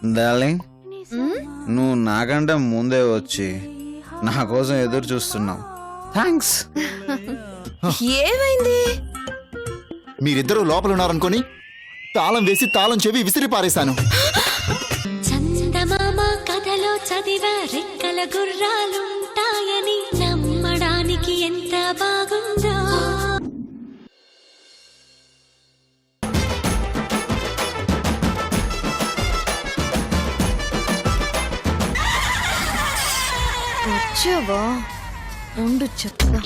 Darling, నువ్వు నాకంటే ముందే వచ్చి నా కోసం ఎదురు చూస్తున్నావు. థ్యాంక్స్. ఏమైంది? మీరిద్దరూ లోపల ఉన్నారనుకొని తాళం వేసి తాళం చెవి విసిరి పారేశాను. చందమామ కథలో చదివ రెక్కల గుర్రాలుంటాయని నమ్మడానికి ఎంత బాగుందో. వచ్చావా? ఉండు చెప్తా.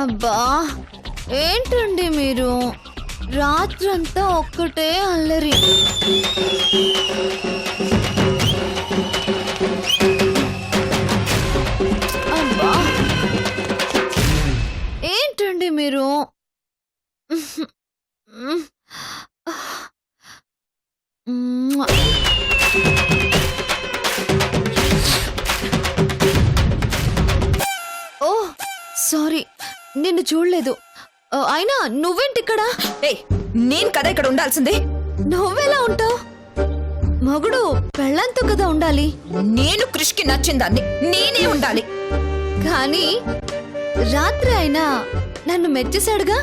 అబ్బా ఏంటండి మీరు రాత్రంతా ఒక్కటే అల్లరి. అబ్బా ఏంటండి మీరు? ఓ సారీ, నిన్ను చూడలేదు. అయినా నువ్వేంటి ఇక్కడ? నేను కదా ఇక్కడ ఉండాల్సిందే. నువ్వెలా ఉంటావు? మగుడు పెళ్ళంతో కదా ఉండాలి. నేను కృష్కి నచ్చిందాన్ని నేనే ఉండాలి. కానీ రాత్రి అయినా నన్ను మెచ్చేశాడుగా.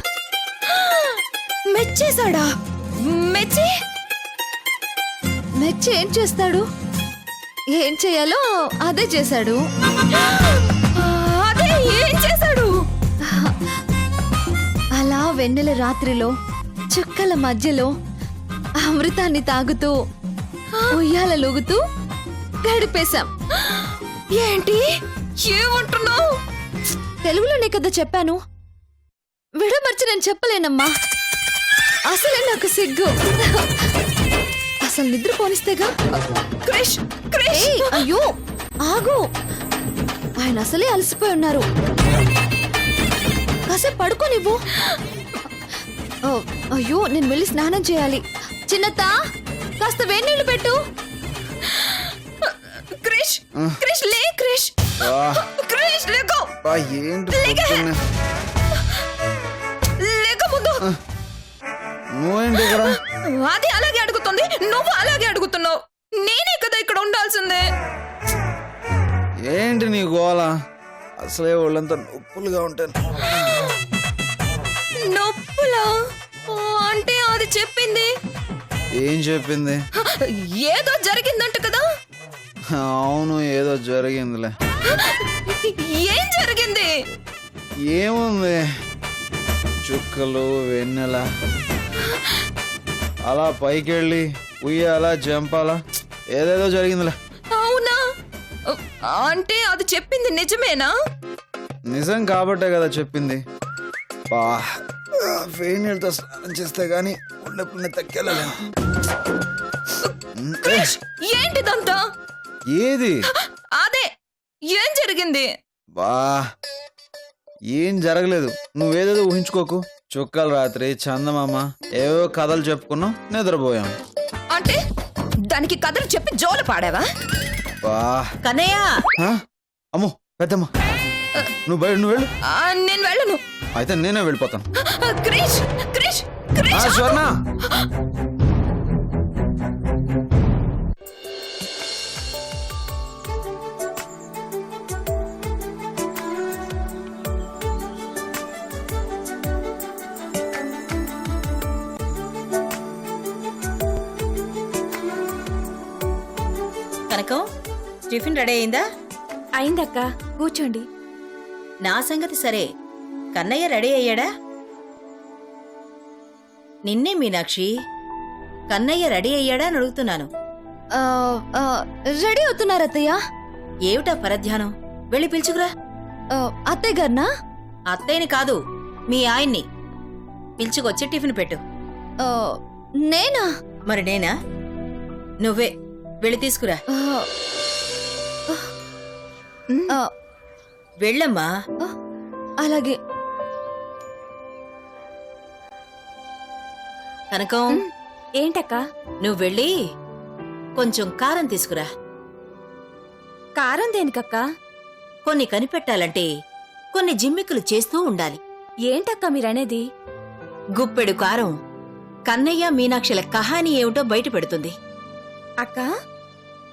మెచ్చేశాడా? మెచ్చి మెచ్చి ఏం చేస్తాడు? ఏం చేయాలో అదే చేశాడు. అదే ఏం చేశాడు? అలా వెన్నెల రాత్రిలో చుక్కల మధ్యలో అమృతాన్ని తాగుతూ ఉయ్యాలూగుతూ గడిపేశాం. ఏంటి ఏమంటున్నావు? తెలుగులోనే కదా చెప్పాను. విడమర్చి నేను చెప్పలేనమ్మా. అసలే నాకు సిగ్గు. అసలు నిద్ర పోనిస్తేగా. క్రిష్ క్రిష్ ఏయ్, అయ్యో ఆగు. ఆయన అసలే అలసిపోయి ఉన్నారు. కాసేపు పడుకోనివ్వు. ఓ, అయ్యో నేను వెళ్ళి స్నానం చేయాలి. చిన్నత్త కాస్త వేడి నీళ్లు పెట్టు. క్రిష్ క్రిష్ లే క్రిష్ క్రిష్ లేకో. ఏంటి లేక ముందు. నువ్వేంటి ఇక్కడ? అది అలాగే అడుగుతుంది, నువ్వు అలాగే అడుగుతున్నావు. నేనే కదా ఇక్కడ ఉండాల్సిందే. ఏంటి నీ గోల? అసలే ఒళ్ళంతా నొప్పులుగా ఉంటాను. నొప్పులా? అంటే అది చెప్పింది. ఏం చెప్పింది? ఏదో జరిగిందంట కదా. అవును, ఏదో జరిగిందిలే. ఏం జరిగింది? ఏముంది, చుక్కలు వెన్నెల అలా పైకెళ్ళి ఉయ్యాలా జంపాలా ఏదేదో జరిగిందిలే. అవునా? అంటే అది చెప్పింది నిజమేనా? నిజం కాబట్టే కదా చెప్పింది. బా వేడి నీళ్ళతో స్నానం చేస్తే గానీ ఉన్నప్పుడు తగ్గలేదు. ఏంటిదంతా? ఏది? అదే ఏం జరిగింది? బా ఏం జరగలేదు, నువ్వేదేదో ఊహించుకోకు. చుక్కల రాత్రి చందమామ ఏవో కథలు చెప్పుకున్నాం, నిద్రపోయాం. అంటే దానికి కథలు చెప్పి జోలు పాడావా? బా కన్నయ్య. అమ్మో పెద్దమ్మ, నువ్వు బయట నువ్వు వెళ్ళు. నేను వెళ్ళను. అయితే నేనే వెళ్ళిపోతాను. క్రిష్ క్రిష్ క్రిష్ స్వర్ణ, కనకం, టిఫిన్ రెడీ అయిందా? అయిందక్క, కూర్చోండి. నా సంగతి సరే, కన్నయ్య రెడీ అయ్యాడా? నిన్నే మీనాక్షి, కన్నయ్య రెడీ అయ్యాడా అని అడుగుతున్నాను. రెడీ అవుతున్నారు అత్తయ్య. ఏమిటా పరధ్యానం? వెళ్ళి పిలుచుకురా. అత్తయ్య గారినా? అత్తయ్యని కాదు, మీ ఆయన్ని పిలుచుకొచ్చి టిఫిన్ పెట్టు. నేనా? మరి నేనా? నువ్వే వెళ్ళి తీసుకురా. వెళ్ళమ్మా. అలాగే. కనకం, ఏంటక్క? నువ్వు వెళ్ళి కొంచెం కారం తీసుకురా. కారం దేనికక్క? కొన్ని కనిపెట్టాలంటే కొన్ని జిమ్మికులు చేస్తూ ఉండాలి. ఏంటక్క మీరనేది? గుప్పెడు కారం కన్నయ్య మీనాక్షిల కహాని ఏమిటో బయట పెడుతుంది. అక్క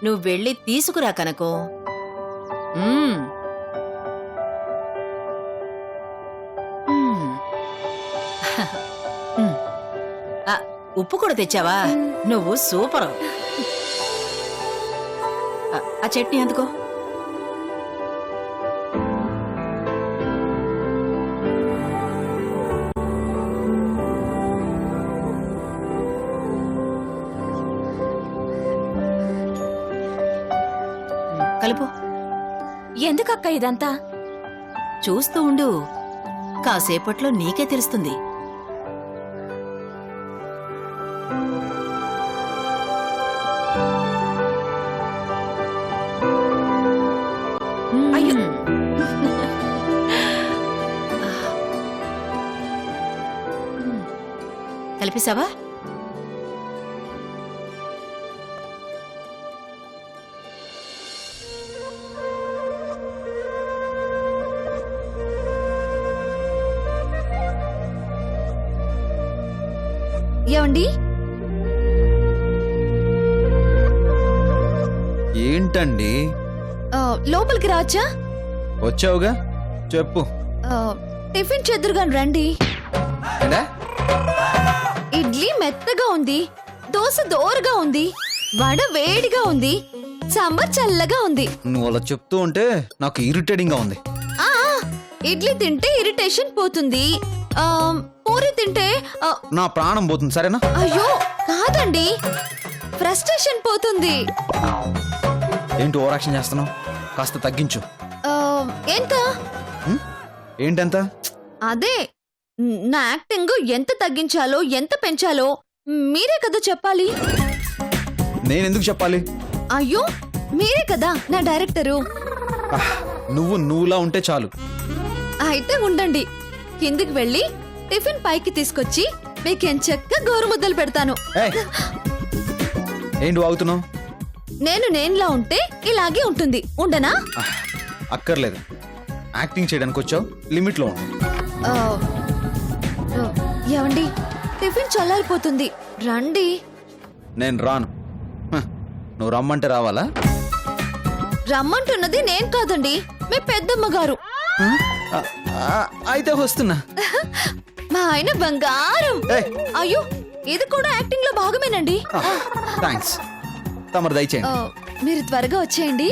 నువ్వు వెళ్ళి తీసుకురా కనకం. మ్మ్. మ్మ్. మ్మ్. ఆ, ఉప్పు కూడా తెచ్చావా? నువ్వు సూపరు. ఆ చట్నీ అందుకో. కలుపు. ఎందుకక్క ఇదంతా? చూస్తూ ఉండు, కాసేపట్లో నీకే తెలుస్తుంది. అయ్యో. కలిపేశావా? ఏమండి? ఏంటండి? లోపలికి రావచ్చా? వచ్చావుగా, చెప్పు. టిఫిన్ చెద్దురుగాని రండి. ఏంటా? ఇడ్లీ మెత్తగా ఉంది, దోశ దోరగా ఉంది, వడ వేడిగా ఉంది, సాంబార్ చల్లగా ఉంది. నువ్వు అలా చెప్తూ ఉంటే నాకు ఇరిటేటింగ్ గా ఉంది. ఆ ఇడ్లీ తింటే ఇరిటేషన్ పోతుంది, పూరి తింటే నా ప్రాణం పోతుంది. సరేనా? అయ్యో కాదండి, ఫ్రస్ట్రేషన్ పోతుంది. ఏంటి ఓవర్ యాక్షన్ చేస్తున్నావు? కాస్త తగ్గించు. ఎంత? ఏంటంత? అదే నా యాక్టింగ్ ఎంత తగ్గించాలో ఎంత పెంచాలో మీరే కదా చెప్పాలి. నేనెందుకు చెప్పాలి? అయ్యో మీరే కదా నా డైరెక్టరు. నువ్వు నువ్వులా ఉంటే చాలు. అయితే ఉండండి, కిందికి వెళ్ళి టిఫిన్ పైకి తీసుకొచ్చి మీకెంచక్క గోరుముద్దలు పెడతాను. ఏయ్, ఏంటి వాగుతున్నావు? నేనులా ఉంటే ఇలాగే ఉంటుంది, ఉండనా? అక్కర్లేదు, యాక్టింగ్ చేయడానికి వచ్చావు, లిమిట్ లో ఉండు. ఆ, ఏమండి, టిఫిన్ చల్లారిపోతుంది, రండి. నేను రాను. నువ్వు రమ్మంటే రావాలా? రమ్మంటున్నది నేను కాదండి, మీ పెద్దమ్మ గారు. అయితే వస్తున్నా. మా ఆయన బంగారం. ఏయ్. అయ్యో ఇది కూడా యాక్టింగ్ లో భాగమేనండి. థ్యాంక్స్. తమరు దయచేయండి. మీరు త్వరగా వచ్చేయండి.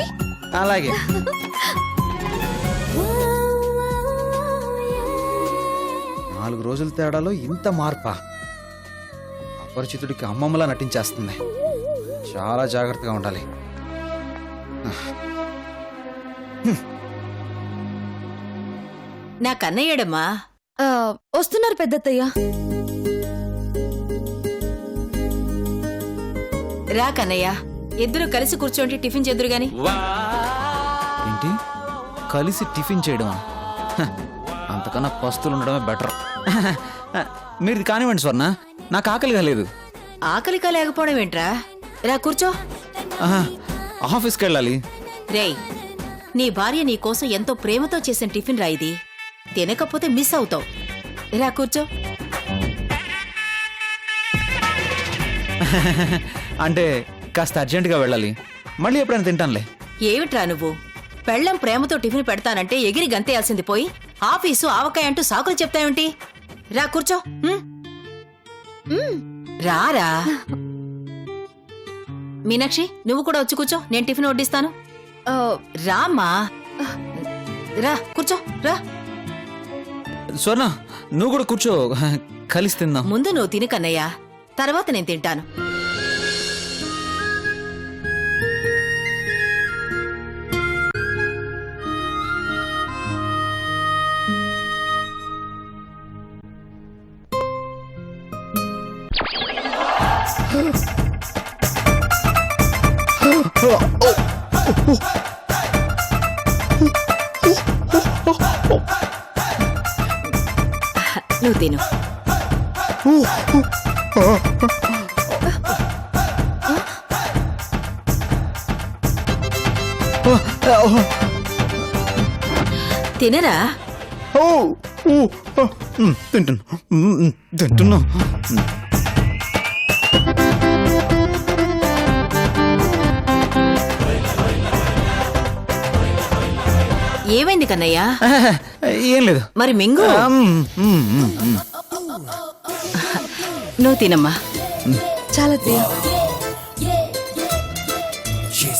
అలాగే. నాలుగు రోజుల తేడాలో ఇంత మార్పా? అపరిచితుడికి అమ్మమ్మలా నటించేస్తుంది. చాలా జాగ్రత్తగా ఉండాలి. నా కన్నయ్యడమ్మా. వస్తున్నారు పెద్దత్తయ్య. రా కన్నయ్య, ఇద్దరు కలిసి కూర్చోండి, టిఫిన్ చేద్దురు గాని. ఏంటి కలిసి టిఫిన్ చేయడం? అంతకన్నా పస్తులు ఉండడమే బెటర్. మీరు కానివ్వండి స్వర్ణ, నాకు ఆకలిగా లేదు. ఆకలిగా లేకపోవడం ఏంట్రా? రా కూర్చో. ఆఫీస్కి వెళ్ళాలి. రేయ్, నీ భార్య నీ కోసం ఎంతో ప్రేమతో చేసిన టిఫిన్ రా ఇది. తినకపోతే మిస్ అవుతావు. రా కూర్చో. అంటే కాస్త అర్జెంటుగా వెళ్ళాలి, మళ్ళీ ఎప్పుడైనా తింటానులే. ఏమిట్రా నువ్వు? పెళ్ళం ప్రేమతో టిఫిన్ పెడతానంటే ఎగిరి గంతేయాల్సింది పోయి ఆఫీసు ఆవకాయ అంటూ సాకులు చెప్తావేంటి? రా కూర్చో. రారా. మీనాక్షి, నువ్వు కూడా వచ్చి కూర్చో, నేను టిఫిన్ వడ్డిస్తాను. రామ్మా, రా కూర్చో. రా. స్వర్ణ, నువ్వు కూడా కూర్చో, కలిసి తిందాం. ముందు నువ్వు తిను కన్నయ్య, తర్వాత నేను తింటాను. నువ్వు తిను. తినరా. తింటున్నా. ఏమైంది కన్నయ్య? ఏం లేదు. మరి మింగు. నువ్వు తినమ్మా. చాలా తీయ.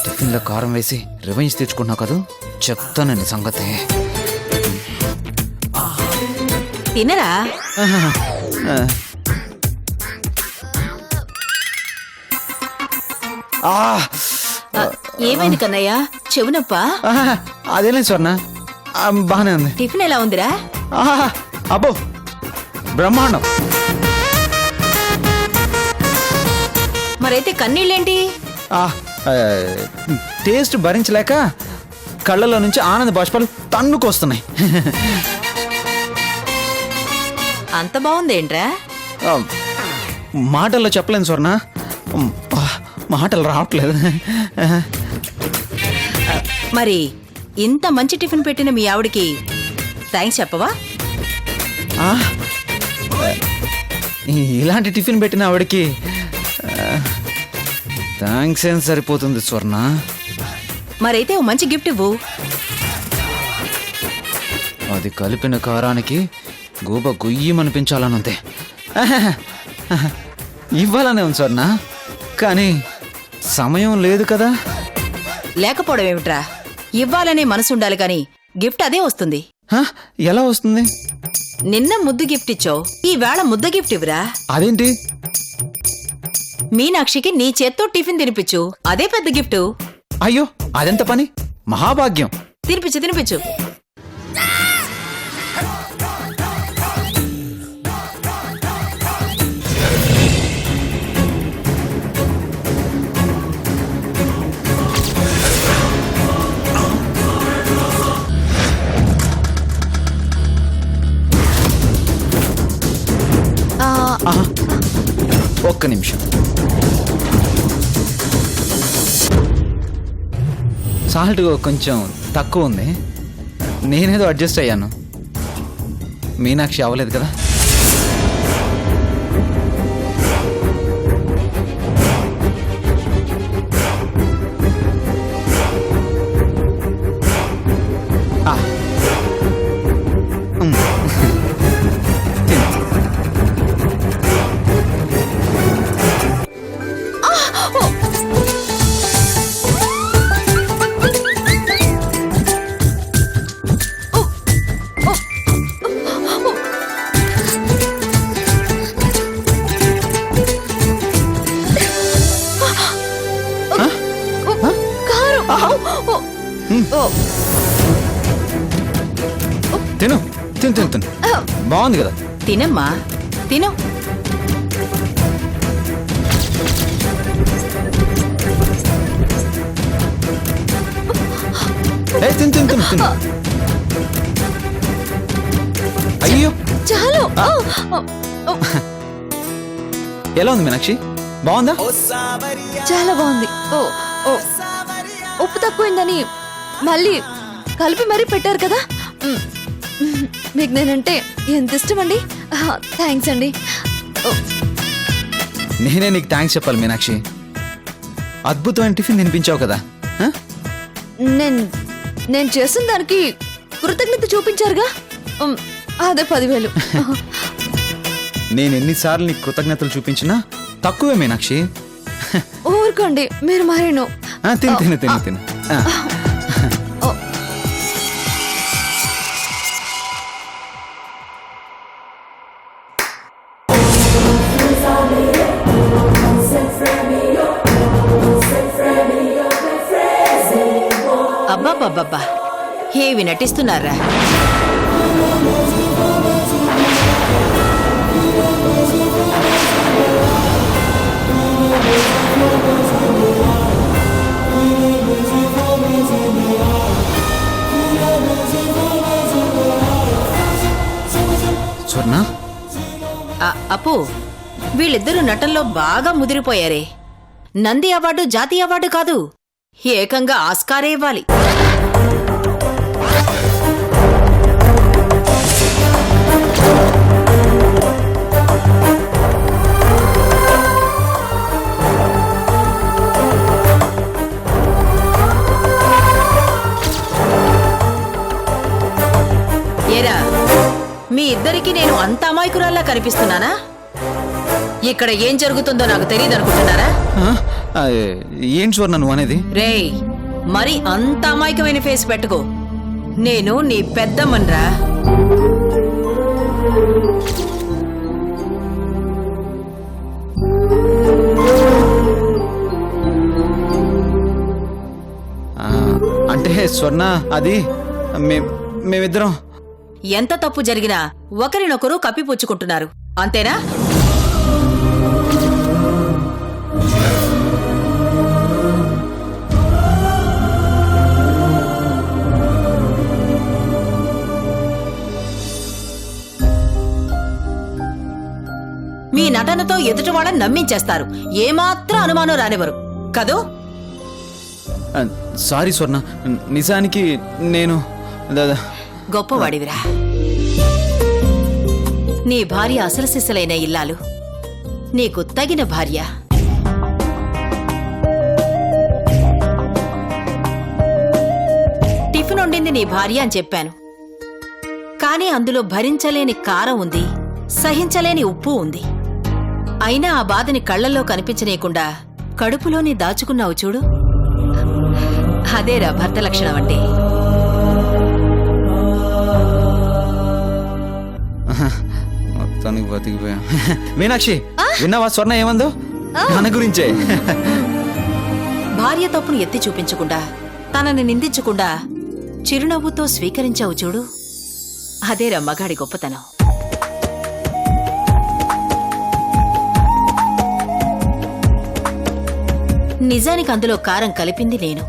టిఫిన్లో కారం వేసి రివెంజ్ తెచ్చుకున్నావు కదా, చెప్తానండి సంగతి. తినరా? ఏమైంది కన్నయ్య? చెవునొప్ప? అదేలేదు స్వర్ణ, బాగానే ఉంది. టిఫిన్ ఎలా ఉందిరా? అబ్బో బ్రహ్మాండం. మరైతే కన్నీళ్ళేంటి? టేస్ట్ భరించలేక కళ్ళలో నుంచి ఆనంద బాష్పాలు తన్నుకొస్తున్నాయి. అంత బాగుందేంట్రా? మాటల్లో చెప్పలేను స్వర్ణ, మాటలు రావట్లేదు. మరి ఇంత మంచి టిఫిన్ పెట్టిన మీ ఆవిడికి థ్యాంక్స్ చెప్పవా? ఇలాంటి టిఫిన్ పెట్టిన ఆవిడకి థ్యాంక్స్ ఏం సరిపోతుంది స్వర్ణ. మరైతే ఓ మంచి గిఫ్ట్ ఇవ్వు. అది కలిపిన కారానికి గూబ గుయ్యమనిపించాలనుంది. ఇవ్వాలనే ఉంది స్వర్ణ, కానీ సమయం లేదు కదా. లేకపోవడం ఏమిట్రా? ఇవ్వాలనే మనసు ఉండాలి కానీ గిఫ్ట్ అదే వస్తుంది. ఎలా వస్తుంది? నిన్న ముద్దు గిఫ్ట్ ఇచ్చావు, ఈ వేళ ముద్ద గిఫ్ట్ ఇవ్వరా? అదేంటి? మీనాక్షికి నీ చేత్తో టిఫిన్ తినిపించు, అదే పెద్ద గిఫ్ట్. అయ్యో అదెంత పని, మహాభాగ్యం. తినిపించు తినిపించు. ఒక్క నిమిషం. సాల్ట్ కొంచెం తక్కువ ఉంది, నేనేదో అడ్జస్ట్ అయ్యాను. మీనాక్షి అవ్వలేదు కదా. తిను తిను తిను తిను, బాగుంది కదా. తినమ్మా తిను. తిను తిను తిను తిను. అయ్యో చాలు. ఎలా ఉంది మీనాక్షి, బాగుందా? చాలా బాగుంది. ఓ ఓ ఉప్పు తక్కువైందని మళ్ళీ కలిపి మరీ పెట్టారు కదా. మీకు నేనంటే ఎంత ఇష్టం అండి. థ్యాంక్స్ అండి. నేనే నీకు థ్యాంక్స్ చెప్పాలి మీనాక్షి, అద్భుతమైన టిఫిన్ తినిపించావు కదా. నేను చేసిన దానికి కృతజ్ఞత చూపించారుగా, అదే 10,000. నేను ఎన్నిసార్లు నీకు కృతజ్ఞతలు చూపించినా తక్కువే మీనాక్షి. ఊరుకోండి మీరు మరేను. తిను తిను తిను తిను. అబ్బాబ్బబ్బబ్బా, ఏవి నటిస్తున్నారా? స్వర్ణ, అప్పు, వీళ్ళిద్దరూ నటనలో బాగా ముదిరిపోయారే. నంది అవార్డు జాతీయ అవార్డు కాదు, ఏకంగా ఆస్కారే ఇవ్వాలి. నిజానికి నేను అంత అమాయకురాల్లా కనిపిస్తున్నానా? ఇక్కడ ఏం జరుగుతుందో నాకు తెలియదు అనుకుంటున్నారా? ఆ? ఆ, ఏంటి స్వర్ణ నువ్వు అనేది? రేయ్, మరి అంత అమాయకమైన ఫేస్ పెట్టుకో. నేను నీ పెద్దమ్మన్రా. ఆ, అంటే స్వర్ణ అది మేమిద్దరం ఎంత తప్పు జరిగినా ఒకరినొకరు కప్పిపుచ్చుకుంటున్నారు, అంతేనా? మీ నటనతో ఎదుటి వాళ్ళని నమ్మించేస్తారు, ఏమాత్రం అనుమానం రానివ్వరు కదూ? ఆ, సారీ స్వర్ణ, నిజానికి నేను గొప్పవాడివిరా. నీ భార్య అసలు సిసలైన ఇల్లాలు, నీకు తగిన భార్య. టిఫిన్ వండింది నీ భార్య అని చెప్పాను, కానీ అందులో భరించలేని కారం ఉంది, సహించలేని ఉప్పు ఉంది. అయినా ఆ బాధని కళ్లల్లో కనిపించనీయకుండా కడుపులోని దాచుకున్నావు చూడు, అదేరా భర్త లక్షణం అంటే. మొత్తానికి బతికిపోయా. మీనాక్షి, విన్నావా స్వర్ణ ఏమందో మన గురించే? భార్య తప్పును ఎత్తి చూపించకుండా, తనని నిందించకుండా చిరునవ్వుతో స్వీకరించావు చూడు, అదేరా మగాడి గొప్పతనం. నిజానికి అందులో కారం కలిపింది నేను.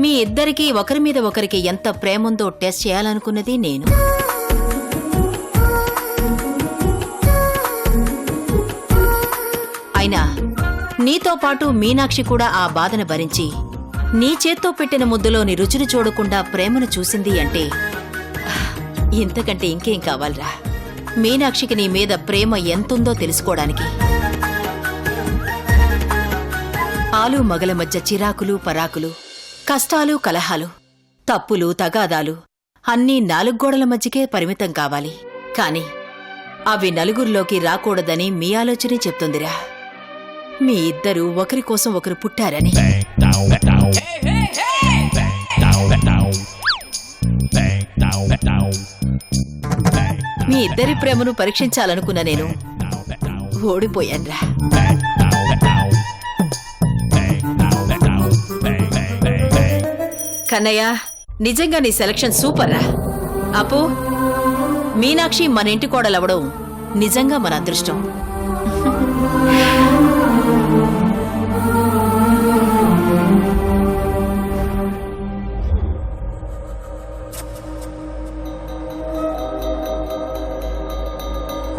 మీ ఇద్దరికీ ఒకరి మీద ఒకరికి ఎంత ప్రేముందో టెస్ట్ చేయాలనుకున్నది నేను. అయినా నీతో పాటు మీనాక్షి కూడా ఆ బాధను భరించి నీ చేత్తో పెట్టిన ముద్దులోని రుచిని చూడకుండా ప్రేమను చూసింది అంటే ఇంతకంటే ఇంకేం కావాలరా? మీనాక్షికి నీ మీద ప్రేమ ఎంతుందో తెలుసుకోవడానికి. ఆలు మగల మధ్య చిరాకులు పరాకులు, కష్టాలు కలహాలు, తప్పులు తగాదాలు అన్నీ 4 గోడల మధ్యకే పరిమితం కావాలి. కాని అవి నలుగురిలోకి రాకూడదని మీ ఆలోచనే చెప్తుందిరా. మీ ఇద్దరూ ఒకరి కోసం ఒకరు పుట్టారని. మీ ఇద్దరి ప్రేమను పరీక్షించాలనుకున్న నేను ఓడిపోయాన్రా. కన్నయ్య, నిజంగా నీ సెలక్షన్ సూపర్ రా. అప్పు, మీనాక్షి మన ఇంటి కోడలవడం నిజంగా మన అదృష్టం.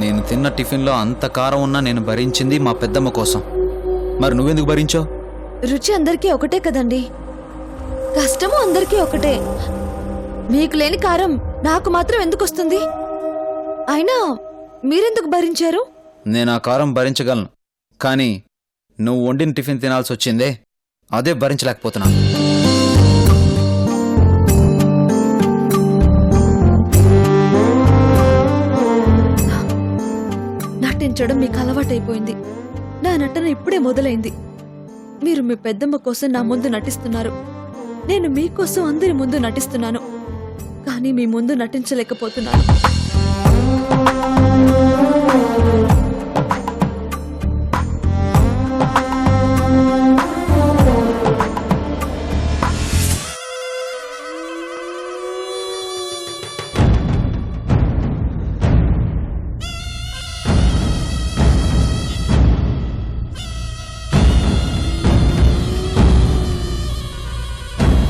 నేను తిన్న టిఫిన్లో అంత కారం ఉన్నా నేను భరించింది మా పెద్దమ్మ కోసం. మరి నువ్వెందుకు భరించావు? రుచి అందరికీ ఒకటే కదండి, కష్టము అందరికీ ఒకటే. మీకు లేని కారం నాకు మాత్రం ఎందుకు వస్తుంది? అయినా మీరెందుకు భరించారు? నేను ఆ కారం భరించగలను, కానీ నువ్వు వండిన టిఫిన్ తినాల్సి వచ్చిందే, అదే భరించలేకపోతున్నా. నటించడం మీకు అలవాటైపోయింది. నా నటన ఇప్పుడే మొదలైంది. మీరు మీ పెద్దమ్మ కోసం నా ముందు నటిస్తున్నారు, నేను మీకోసం అందరి ముందు నటిస్తున్నాను. కానీ మీ ముందు నటించలేకపోతున్నాను.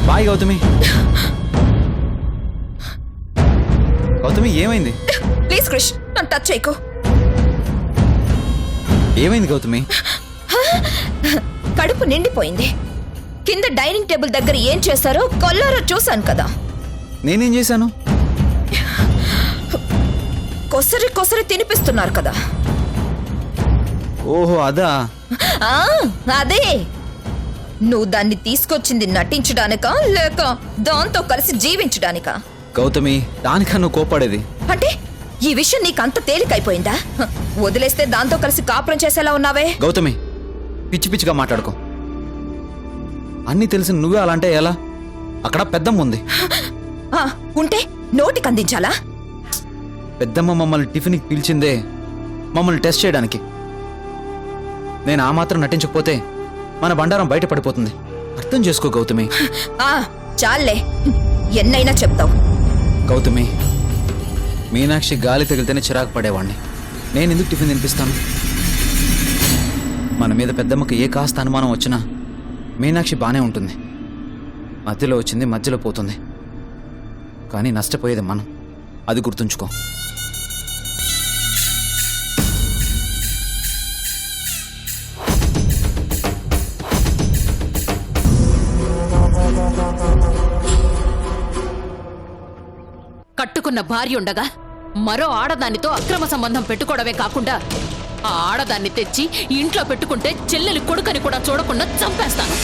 బాయ్ గౌతమి. గౌతమి, ఏమైంది? ప్లీజ్ క్రిష్, నన్ను టచ్ చేయకు. ఏమైంది గౌతమి? కడుపు నిండిపోయింది. కింద డైనింగ్ టేబుల్ దగ్గర ఏం చేశారో కొల్లారో చూశాను కదా. నేనేం చేశాను? కొసరి కొసరి తినిపిస్తున్నారు కదా. ఓహో, అదా? ఆ, అదే. నువ్వు దాన్ని తీసుకొచ్చింది నటించడానికా లేక దాంతో కలిసి జీవించడానికా? గౌతమి, దానికా నువ్వు కోపడేది? అంటే ఈ విషయం నీకంత తేలికైపోయిందా? వదిలేస్తే దాంతో కలిసి కాపురం చేసేలా ఉన్నావే. గౌతమి, పిచ్చి పిచ్చిగా మాట్లాడుకో. అన్నీ తెలిసి నువ్వే అలా అంటే ఎలా? అక్కడ పెద్దమ్మ ఉంది. ఆ, ఉంటే నోటికి అందించాలా? పెద్దమ్మ మమ్మల్ని టిఫిన్కి పిలిచిందే మమ్మల్ని టెస్ట్ చేయడానికి. నేను ఆ మాత్రం నటించకపోతే మన బండారం బయట పడిపోతుంది. అర్థం చేసుకో గౌతమి. ఆ, చాలే, ఎన్నైనా చెప్తావు. గౌతమి, మీనాక్షి గాలి తగిలితేనే చిరాకు పడేవాడిని. నేను ఎందుకు టిఫిన్ తినిపిస్తాను? మన మీద పెద్దమ్మకి ఏ కాస్త అనుమానం వచ్చినా మీనాక్షి బానే ఉంటుంది. మధ్యలో వచ్చింది మధ్యలో పోతుంది. కానీ నష్టపోయేది మనం, అది గుర్తుంచుకో. కట్టుకున్న భార్య ఉండగా మరో ఆడదానితో అక్రమ సంబంధం పెట్టుకోవడమే కాకుండా ఆ ఆడదాన్ని తెచ్చి ఇంట్లో పెట్టుకుంటే చెల్లెలి కొడుకని కూడా చూడకుండా చంపేస్తాను.